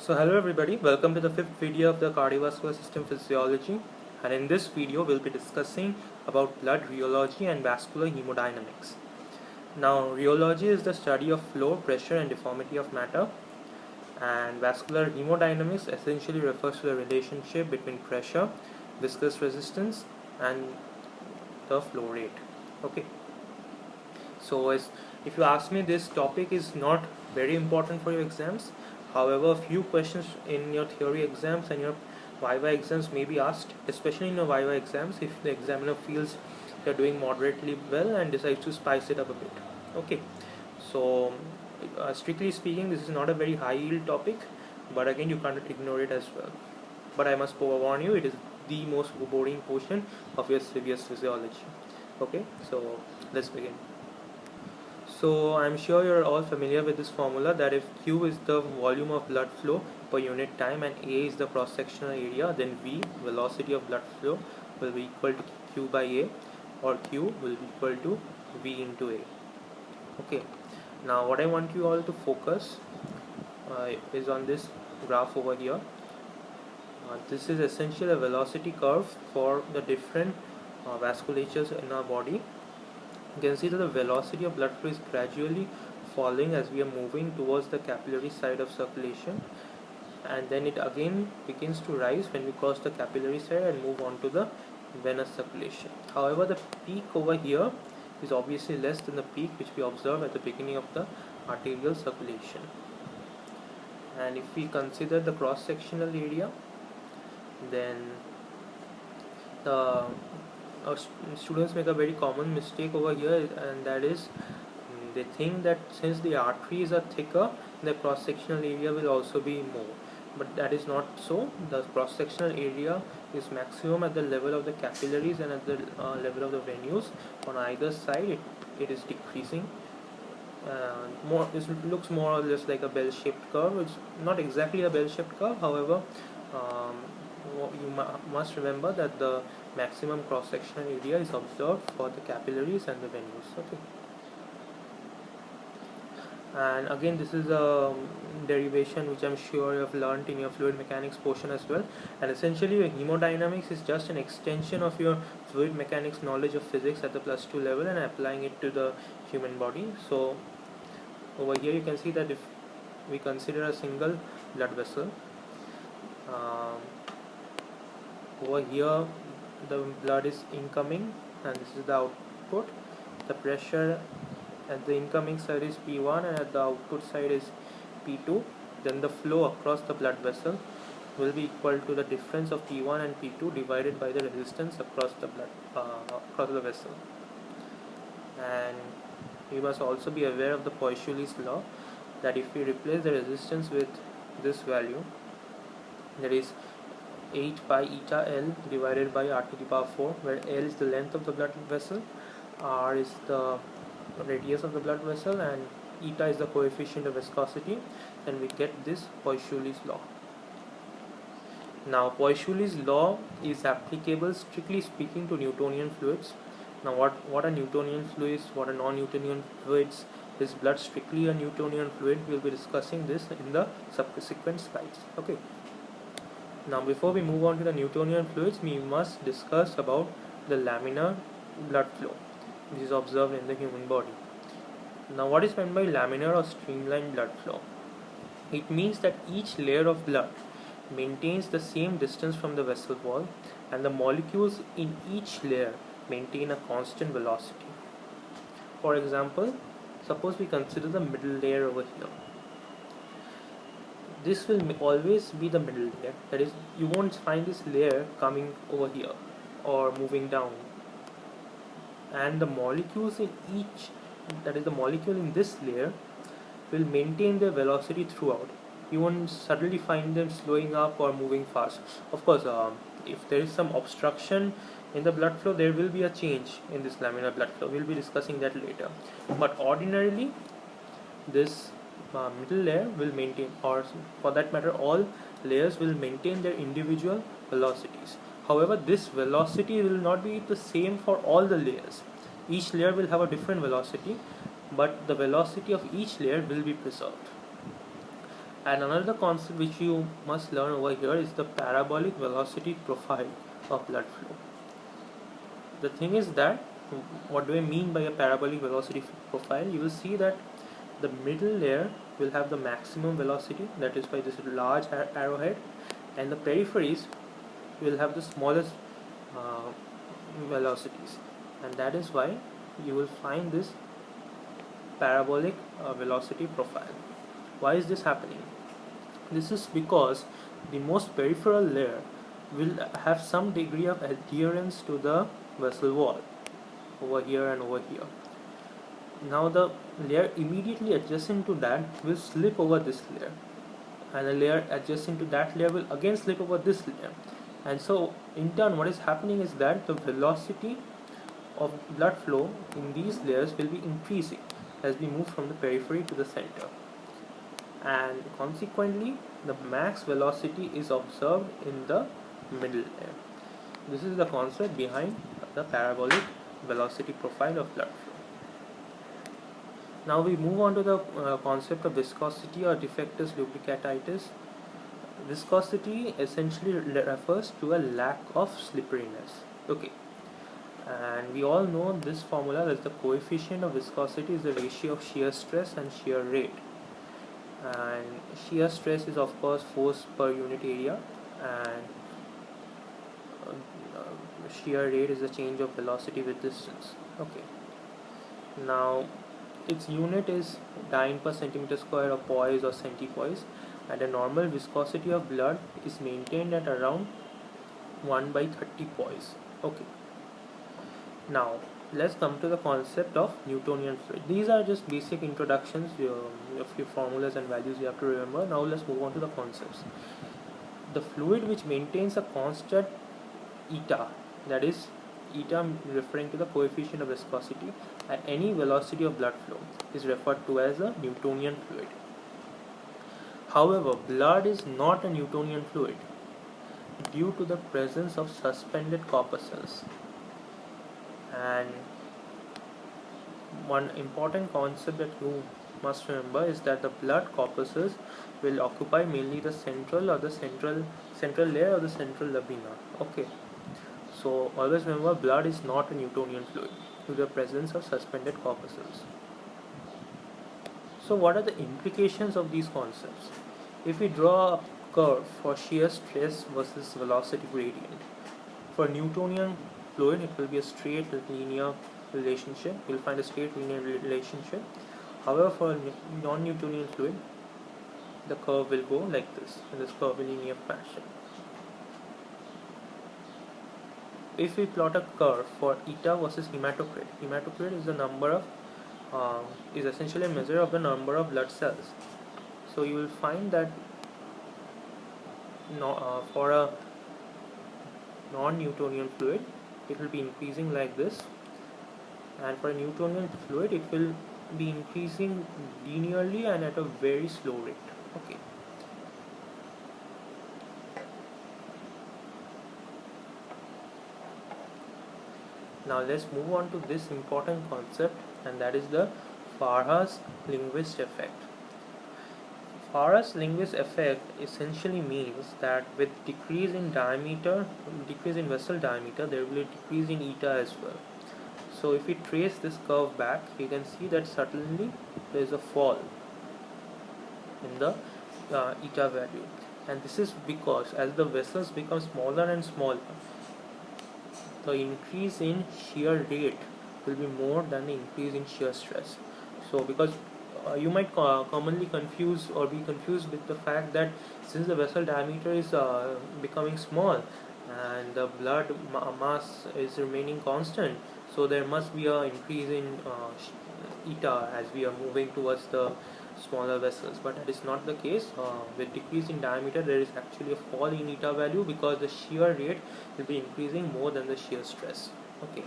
So hello everybody, welcome to the fifth video of the cardiovascular system physiology, and in this video we'll be discussing about blood rheology and vascular hemodynamics. Now rheology is the study of flow, pressure and deformity of matter, and vascular hemodynamics essentially refers to the relationship between pressure, viscous resistance and the flow rate. Okay. So if you ask me, this topic is not very important for your exams. However, a few questions in your theory exams and your Viva exams may be asked, especially in your Viva exams if the examiner feels you're doing moderately well and decides to spice it up a bit. Okay, so strictly speaking, this is not a very high yield topic, but again you can't ignore it as well. But I must forewarn you, it is the most boring portion of your CBS physiology. Okay, so let's begin. So I'm sure you're all familiar with this formula that if Q is the volume of blood flow per unit time and A is the cross-sectional area, then V, velocity of blood flow, will be equal to Q by A, or Q will be equal to V into A. Okay, now what I want you all to focus is on this graph over here. This is essentially a velocity curve for the different vasculatures in our body. You can see that the velocity of blood flow is gradually falling as we are moving towards the capillary side of circulation, and then it again begins to rise when we cross the capillary side and move on to the venous circulation. However, the peak over here is obviously less than the peak which we observe at the beginning of the arterial circulation. And if we consider the cross-sectional area, then the students make a very common mistake over here, and that is they think that since the arteries are thicker, the cross-sectional area will also be more, but that is not so. The cross-sectional area is maximum at the level of the capillaries and at the level of the venules. On either side it is decreasing. This looks more or less like a bell-shaped curve. It's not exactly a bell-shaped curve, however, you must remember that the maximum cross-sectional area is observed for the capillaries and the venules. Okay, and again this is a derivation which I'm sure you have learnt in your fluid mechanics portion as well, and essentially your hemodynamics is just an extension of your fluid mechanics knowledge of physics at the +2 level and applying it to the human body. So over here you can see that if we consider a single blood vessel, over here the blood is incoming and this is the output. The pressure at the incoming side is P1 and at the output side is P2. Then the flow across the blood vessel will be equal to the difference of P1 and P2 divided by the resistance across the blood across the vessel. And you must also be aware of the Poiseuille's law, that if we replace the resistance with this value, that is 8 pi eta L divided by R to the power 4, where L is the length of the blood vessel, R is the radius of the blood vessel, and eta is the coefficient of viscosity, then we get this Poiseuille's law. Now Poiseuille's law is applicable strictly speaking to Newtonian fluids. Now what are Newtonian fluids, what are non-Newtonian fluids? Is blood strictly a Newtonian fluid? We'll be discussing this in the subsequent slides. Okay. Now before we move on to the Newtonian fluids, we must discuss about the laminar blood flow which is observed in the human body. Now what is meant by laminar or streamlined blood flow? It means that each layer of blood maintains the same distance from the vessel wall, and the molecules in each layer maintain a constant velocity. For example, suppose we consider the middle layer over here. This will always be the middle layer, that is, you won't find this layer coming over here or moving down, and the molecules in each, that is the molecule in this layer, will maintain their velocity throughout. You won't suddenly find them slowing up or moving fast. Of course, if there is some obstruction in the blood flow, there will be a change in this laminar blood flow. We'll be discussing that later, but ordinarily this middle layer will maintain, or for that matter all layers will maintain their individual velocities. However, this velocity will not be the same for all the layers. Each layer will have a different velocity, but the velocity of each layer will be preserved. And another concept which you must learn over here is the parabolic velocity profile of blood flow. The thing is that, what do I mean by a parabolic velocity profile? You will see that the middle layer will have the maximum velocity, that is by this large arrowhead, and the peripheries will have the smallest uh, velocities, and that is why you will find this parabolic velocity profile. Why is this happening? This is because the most peripheral layer will have some degree of adherence to the vessel wall over here and over here. Now the layer immediately adjacent to that will slip over this layer, and the layer adjacent to that layer will again slip over this layer, and so in turn what is happening is that the velocity of blood flow in these layers will be increasing as we move from the periphery to the center, and consequently the max velocity is observed in the middle layer. This is the concept behind the parabolic velocity profile of blood flow. Now we move on to the concept of viscosity or defectus lubricatitis. Viscosity essentially refers to a lack of slipperiness. Okay, and we all know this formula, that the coefficient of viscosity is the ratio of shear stress and shear rate. And shear stress is of course force per unit area, and shear rate is the change of velocity with distance. Okay, now its unit is dyne per centimeter square, or poise or centipoise, and the normal viscosity of blood is maintained at around 1 by 30 poise. Okay, now let's come to the concept of Newtonian fluid. These are just basic introductions, a few formulas and values you have to remember. Now let's move on to the concepts. The fluid which maintains a constant eta, that is eta referring to the coefficient of viscosity, at any velocity of blood flow, is referred to as a Newtonian fluid. However, blood is not a Newtonian fluid due to the presence of suspended corpuscles. And one important concept that you must remember is that the blood corpuscles will occupy mainly the central layer or the central lamina. Okay, so always remember, blood is not a Newtonian fluid due to the presence of suspended corpuscles. So what are the implications of these concepts? If we draw a curve for shear stress versus velocity gradient, for Newtonian fluid it will be a straight linear relationship. You'll find a straight linear relationship. However, for non-Newtonian fluid, the curve will go like this, in this curvilinear fashion. If we plot a curve for eta versus hematocrit is the number of is essentially a measure of the number of blood cells. So you will find that for a non-Newtonian fluid it will be increasing like this, and for a Newtonian fluid it will be increasing linearly and at a very slow rate. Okay. Now let's move on to this important concept, and that is the Farhas-Lindqvist effect. Farhas-Lindqvist effect essentially means that with decrease in vessel diameter, there will be a decrease in eta as well. So if we trace this curve back, you can see that suddenly there is a fall in the eta value, and this is because as the vessels become smaller and smaller, the increase in shear rate will be more than the increase in shear stress. So because you might commonly confuse or be confused with the fact that since the vessel diameter is becoming small and the blood mass is remaining constant, so there must be an increase in eta as we are moving towards the smaller vessels, but that is not the case. With decrease in diameter, there is actually a fall in eta value because the shear rate will be increasing more than the shear stress. Okay,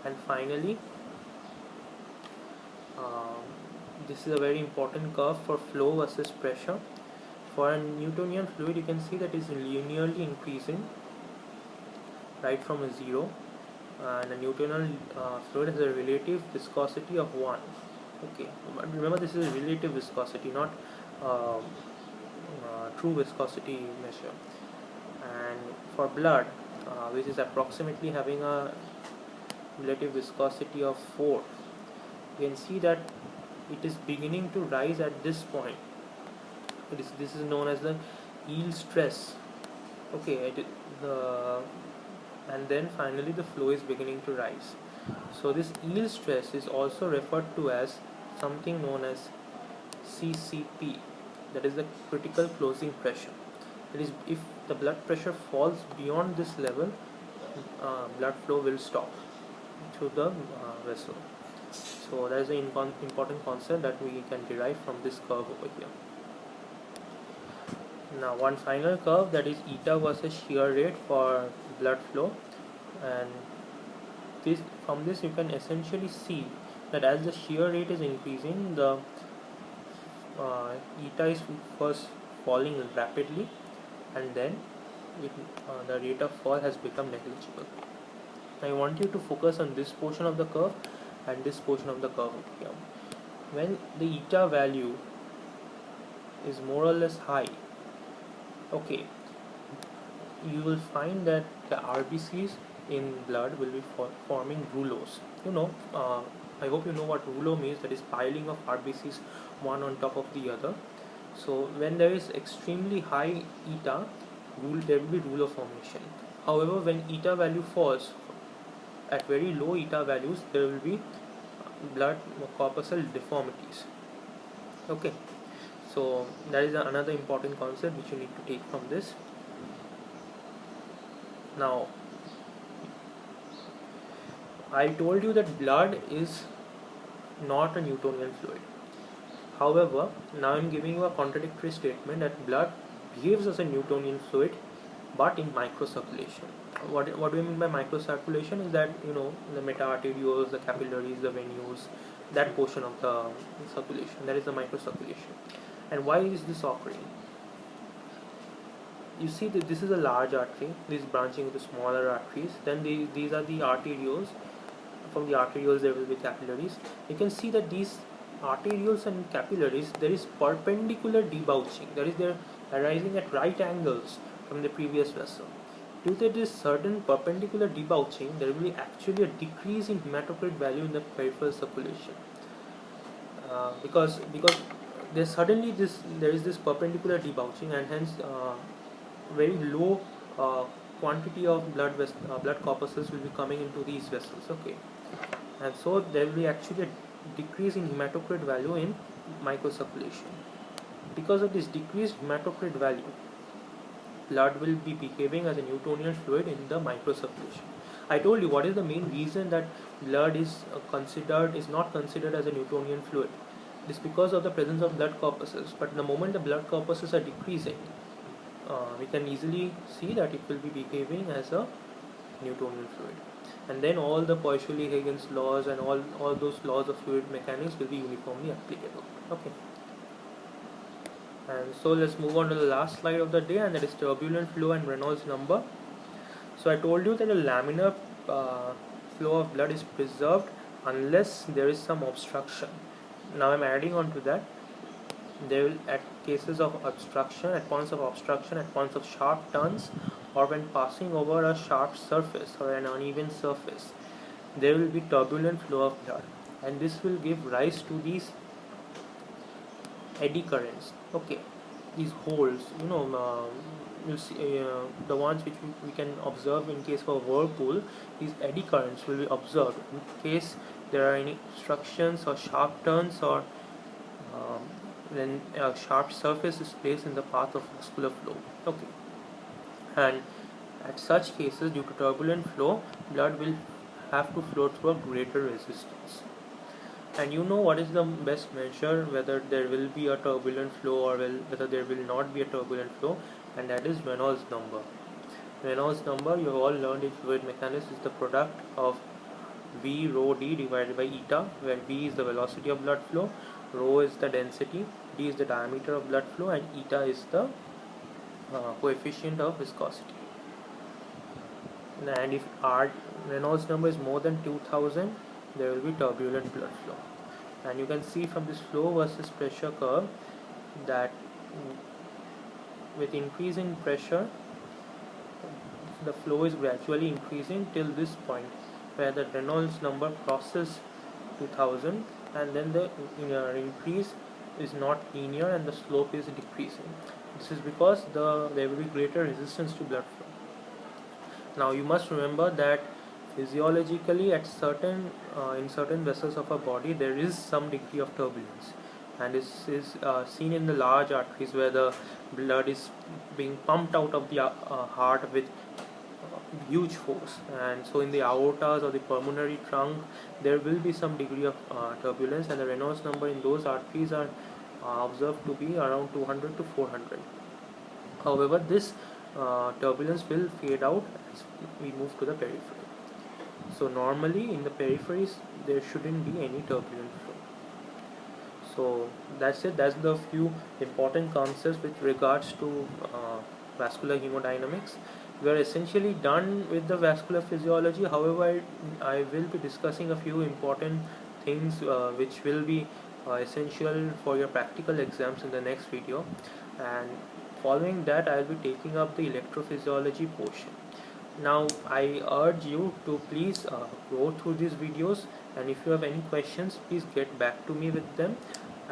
and finally, this is a very important curve for flow versus pressure. For a Newtonian fluid, you can see that it is linearly increasing right from a 0, and a Newtonian fluid has a relative viscosity of 1. Okay, but remember this is relative viscosity, not um, true viscosity measure. And for blood, which is approximately having a relative viscosity of 4, you can see that it is beginning to rise at this point. This is known as the yield stress. Okay, the and then finally the flow is beginning to rise. So this yield stress is also referred to as something known as CCP, that is the critical closing pressure. That is, if the blood pressure falls beyond this level, blood flow will stop through the vessel. So that is an important concept that we can derive from this curve over here. Now one final curve, that is eta versus shear rate for blood flow, and from this you can essentially see that as the shear rate is increasing, the eta is first falling rapidly, and then the rate of fall has become negligible. I want you to focus on this portion of the curve and this portion of the curve here. When the eta value is more or less high, okay, you will find that the RBCs in blood will be forming rouleaus. I hope you know what rouleau means. That is piling of RBCs one on top of the other. So when there is extremely high eta, there will be rouleau formation. However, when eta value falls, at very low eta values, there will be blood corpuscle deformities. Okay, so that is another important concept which you need to take from this. Now, I told you that blood is not a Newtonian fluid. However, now I am giving you a contradictory statement that blood behaves as a Newtonian fluid, but in microcirculation. What do we mean by microcirculation? Is that the meta-arterioles, the capillaries, the venules, that portion of the circulation, that is the microcirculation. And why is this occurring? You see that this is a large artery, this is branching into smaller arteries, then these are the arterioles. From the arterioles there will be capillaries. You can see that these arterioles and capillaries, there is perpendicular debouching, that is, they are arising at right angles from the previous vessel. Due to this certain perpendicular debouching, there will be actually a decrease in hematocrit value in the peripheral circulation, because there is this perpendicular debouching, and hence very low quantity of blood corpuscles will be coming into these vessels. Okay, and so there will be actually a decrease in hematocrit value in microcirculation. Because of this decreased hematocrit value, blood will be behaving as a Newtonian fluid in the microcirculation. I told you what is the main reason that blood is not considered as a Newtonian fluid. It is because of the presence of blood corpuscles. But the moment the blood corpuscles are decreasing, we can easily see that it will be behaving as a Newtonian fluid. And then all the Pauli-Huygens laws and all those laws of fluid mechanics will be uniformly applicable. Okay. And so let's move on to the last slide of the day, and that is turbulent flow and Reynolds number. So I told you that a laminar flow of blood is preserved unless there is some obstruction. Now I'm adding on to that. There will, at cases of obstruction, at points of obstruction, at points of sharp turns, or when passing over a sharp surface or an uneven surface, there will be turbulent flow of blood, and this will give rise to these eddy currents. Okay, these holes, you'll see the ones which we can observe in case of a whirlpool. These eddy currents will be observed in case there are any obstructions or sharp turns, or when a sharp surface is placed in the path of vascular flow. Okay, and at such cases, due to turbulent flow, blood will have to flow through a greater resistance. And you know what is the best measure whether there will be a turbulent flow or whether there will not be a turbulent flow, and that is Reynolds number. Reynolds number, you have all learned in fluid mechanics, is the product of V rho d divided by eta, where V is the velocity of blood flow, rho is the density, d is the diameter of blood flow, and eta is the coefficient of viscosity. And if Reynolds number is more than 2000, there will be turbulent blood flow. and you can see from this flow versus pressure curve that with increase in pressure the flow is gradually increasing till this point where the Reynolds number crosses 2000, and then the increase is not linear and the slope is decreasing. This is because there will be greater resistance to blood flow. Now you must remember that physiologically at certain in certain vessels of our body there is some degree of turbulence, and this is seen in the large arteries where the blood is being pumped out of the heart with huge force, and so in the aortas or the pulmonary trunk there will be some degree of turbulence, and the Reynolds number in those arteries are observed to be around 200 to 400. However, this turbulence will fade out as we move to the periphery. So normally in the peripheries there shouldn't be any turbulent flow. So that's it. That's the few important concepts with regards to vascular hemodynamics. We are essentially done with the vascular physiology. However, I will be discussing a few important things which will be essential for your practical exams in the next video, and following that I will be taking up the electrophysiology portion. Now I urge you to please go through these videos, and if you have any questions please get back to me with them,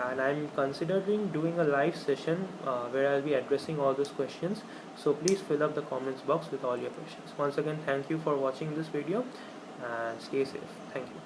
and I'm considering doing a live session where I'll be addressing all those questions, so please fill up the comments box with all your questions. Once again, thank you for watching this video and stay safe. Thank you.